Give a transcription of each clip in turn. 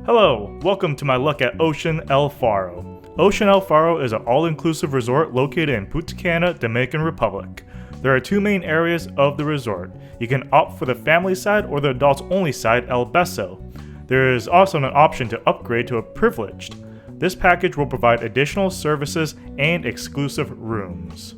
Hello, welcome to my look at Ocean El Faro. Ocean El Faro is an all-inclusive resort located in Punta Cana, Dominican Republic. There are two main areas of the resort. You can opt for the family side or the adults-only side, El Beso. There is also an option to upgrade to a privileged. This package will provide additional services and exclusive rooms.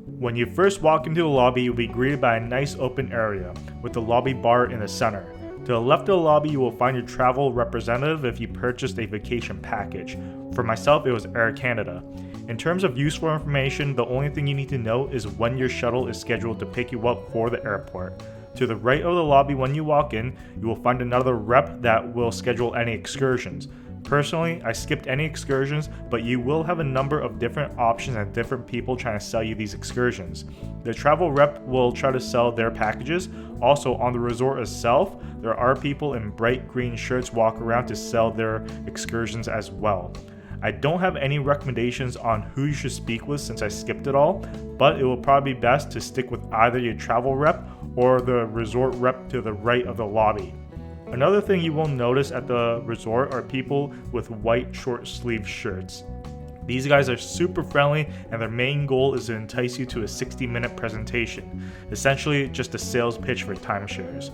When you first walk into the lobby, you'll be greeted by a nice open area with the lobby bar in the center. To the left of the lobby, you will find your travel representative if you purchased a vacation package. For myself, it was Air Canada. In terms of useful information, the only thing you need to know is when your shuttle is scheduled to pick you up for the airport. To the right of the lobby when you walk in, you will find another rep that will schedule any excursions. Personally, I skipped any excursions, but you will have a number of different options and different people trying to sell you these excursions. The travel rep will try to sell their packages. Also, on the resort itself, there are people in bright green shirts walk around to sell their excursions as well. I don't have any recommendations on who you should speak with since I skipped it all, but it will probably be best to stick with either your travel rep or the resort rep to the right of the lobby. Another thing you will notice at the resort are people with white short sleeve shirts. These guys are super friendly and their main goal is to entice you to a 60-minute presentation, essentially just a sales pitch for timeshares.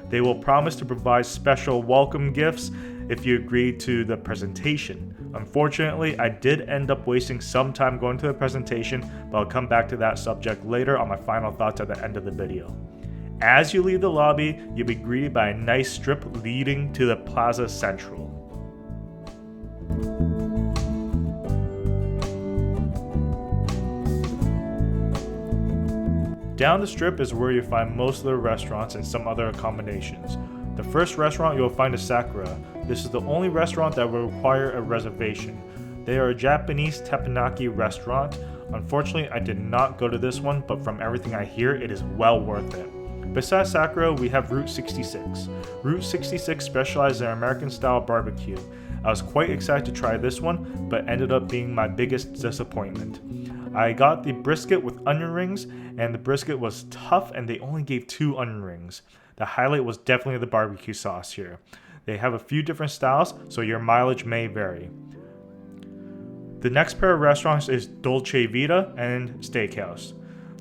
They will promise to provide special welcome gifts if you agree to the presentation. Unfortunately, I did end up wasting some time going to the presentation, but I'll come back to that subject later on my final thoughts at the end of the video. As you leave the lobby, you'll be greeted by a nice strip leading to the Plaza Central. Down the strip is where you'll find most of the restaurants and some other accommodations. The first restaurant you'll find is Sakura. This is the only restaurant that will require a reservation. They are a Japanese teppanyaki restaurant. Unfortunately, I did not go to this one, but from everything I hear, it is well worth it. Besides Sakura, we have Route 66. Route 66 specializes in American-style barbecue. I was quite excited to try this one, but ended up being my biggest disappointment. I got the brisket with onion rings, and the brisket was tough and they only gave 2 onion rings. The highlight was definitely the barbecue sauce here. They have a few different styles, so your mileage may vary. The next pair of restaurants is Dolce Vita and Steakhouse.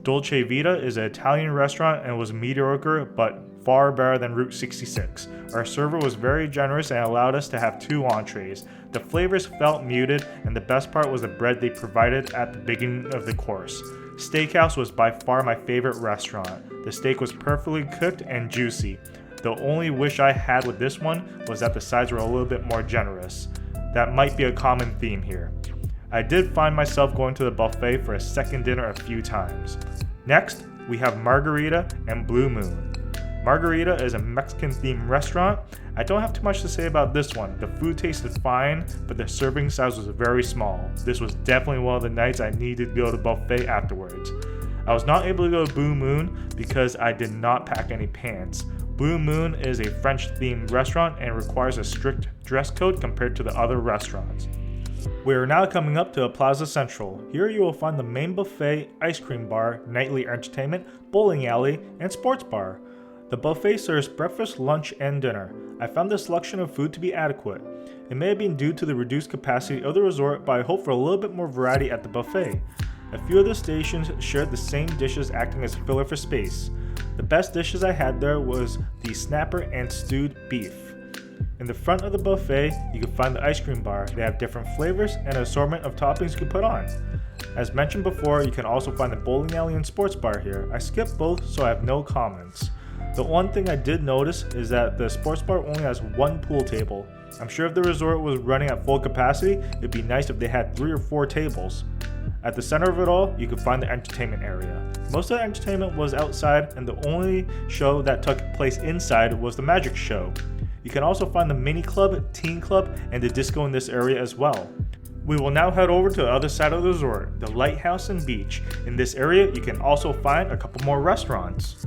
Dolce Vita is an Italian restaurant and was mediocre but far better than Route 66. Our server was very generous and allowed us to have 2 entrees. The flavors felt muted and the best part was the bread they provided at the beginning of the course. Steakhouse was by far my favorite restaurant. The steak was perfectly cooked and juicy. The only wish I had with this one was that the sides were a little bit more generous. That might be a common theme here. I did find myself going to the buffet for a second dinner a few times. Next, we have Margarita and Blue Moon. Margarita is a Mexican-themed restaurant. I don't have too much to say about this one. The food tasted fine, but the serving size was very small. This was definitely one of the nights I needed to go to buffet afterwards. I was not able to go to Blue Moon because I did not pack any pants. Blue Moon is a French-themed restaurant and requires a strict dress code compared to the other restaurants. We are now coming up to Plaza Central. Here you will find the main buffet, ice cream bar, nightly entertainment, bowling alley, and sports bar. The buffet serves breakfast, lunch, and dinner. I found the selection of food to be adequate. It may have been due to the reduced capacity of the resort, but I hope for a little bit more variety at the buffet. A few of the stations shared the same dishes acting as filler for space. The best dishes I had there was the snapper and stewed beef. In the front of the buffet, you can find the ice cream bar. They have different flavors and an assortment of toppings you can put on. As mentioned before, you can also find the bowling alley and sports bar here. I skipped both, so I have no comments. The one thing I did notice is that the sports bar only has 1 pool table. I'm sure if the resort was running at full capacity, it'd be nice if they had 3 or 4 tables. At the center of it all, you can find the entertainment area. Most of the entertainment was outside, and the only show that took place inside was the magic show. You can also find the mini club, teen club, and the disco in this area as well. We will now head over to the other side of the resort, the Lighthouse and Beach. In this area, you can also find a couple more restaurants.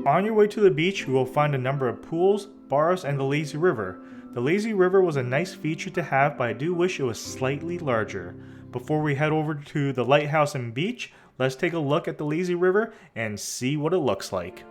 On your way to the beach, you will find a number of pools, bars, and the lazy river. The lazy river was a nice feature to have, but I do wish it was slightly larger. Before we head over to the Lighthouse and Beach, Let's take a look at the lazy river and see what it looks like.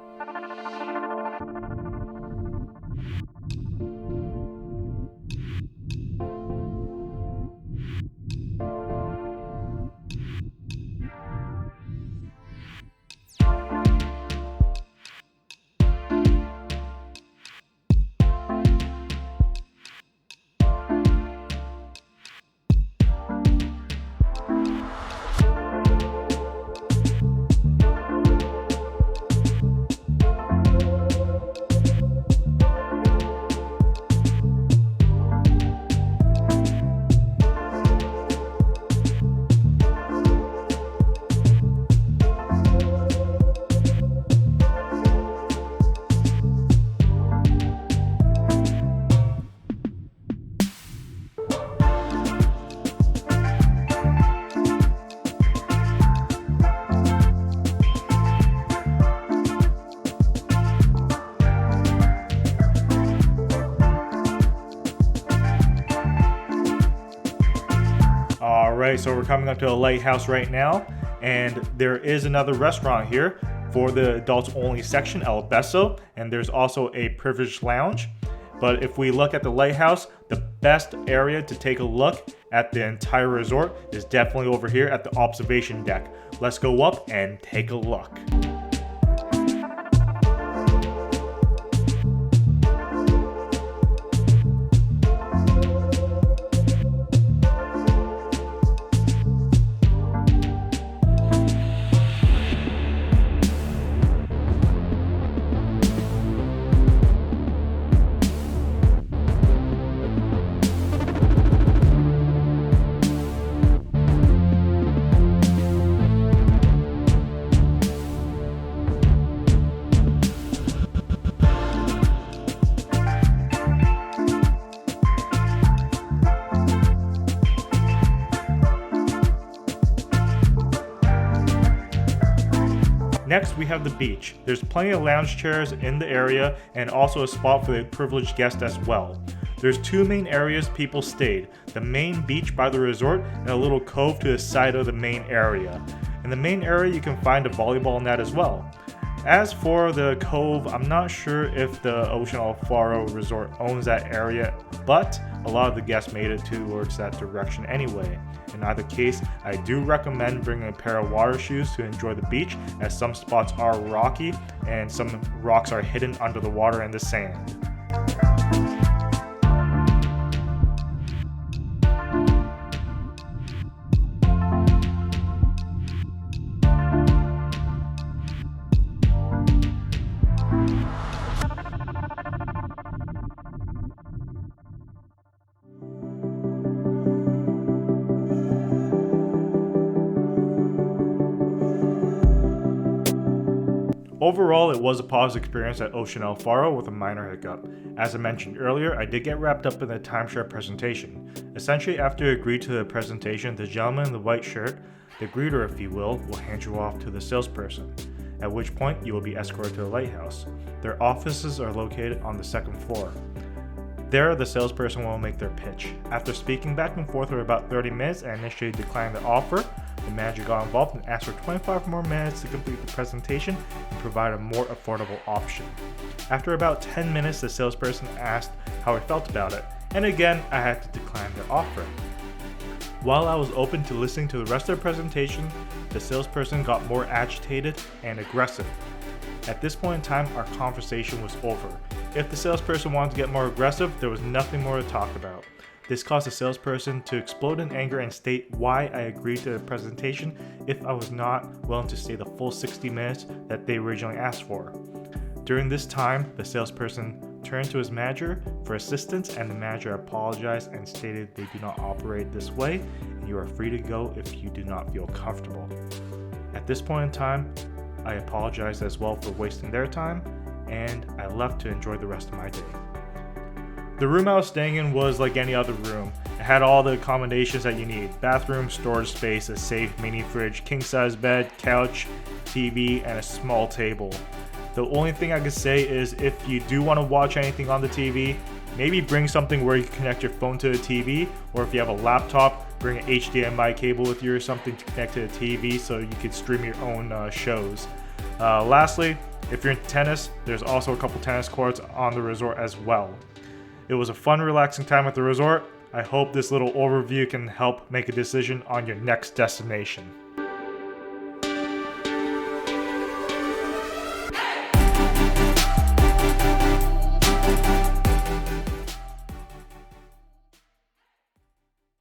Alright, so we're coming up to the Lighthouse right now, and there is another restaurant here for the adults only section, El Beso, and there's also a privileged lounge. But if we look at the Lighthouse, the best area to take a look at the entire resort is definitely over here at the observation deck. Let's go up and take a look. Next, we have the beach. There's plenty of lounge chairs in the area and also a spot for the privileged guest as well. There's two main areas people stayed, the main beach by the resort and a little cove to the side of the main area. In the main area, you can find a volleyball net as well. As for the cove, I'm not sure if the Ocean El Faro resort owns that area, but a lot of the guests made it towards that direction anyway. In either case, I do recommend bringing a pair of water shoes to enjoy the beach, as some spots are rocky and some rocks are hidden under the water and the sand. Overall, it was a positive experience at Ocean El Faro with a minor hiccup. As I mentioned earlier, I did get wrapped up in the timeshare presentation. Essentially, after you agree to the presentation, the gentleman in the white shirt, the greeter if you will hand you off to the salesperson, at which point you will be escorted to the Lighthouse. Their offices are located on the second floor. There, the salesperson will make their pitch. After speaking back and forth for about 30 minutes and initially declining the offer, the manager got involved and asked for 25 more minutes to complete the presentation and provide a more affordable option. After about 10 minutes, the salesperson asked how I felt about it, and again, I had to decline their offer. While I was open to listening to the rest of the presentation, the salesperson got more agitated and aggressive. At this point in time, our conversation was over. If the salesperson wanted to get more aggressive, there was nothing more to talk about. This caused the salesperson to explode in anger and state why I agreed to the presentation if I was not willing to stay the full 60 minutes that they originally asked for. During this time, the salesperson turned to his manager for assistance, and the manager apologized and stated they do not operate this way and you are free to go if you do not feel comfortable. At this point in time, I apologized as well for wasting their time, and I left to enjoy the rest of my day. The room I was staying in was like any other room. It had all the accommodations that you need: bathroom, storage space, a safe mini fridge, king size bed, couch, TV, and a small table. The only thing I could say is if you do want to watch anything on the TV, maybe bring something where you can connect your phone to the TV, or if you have a laptop, bring an HDMI cable with you or something to connect to the TV so you can stream your own shows. Lastly, if you're into tennis, there's also a couple tennis courts on the resort as well. It was a fun, relaxing time at the resort. I hope this little overview can help make a decision on your next destination.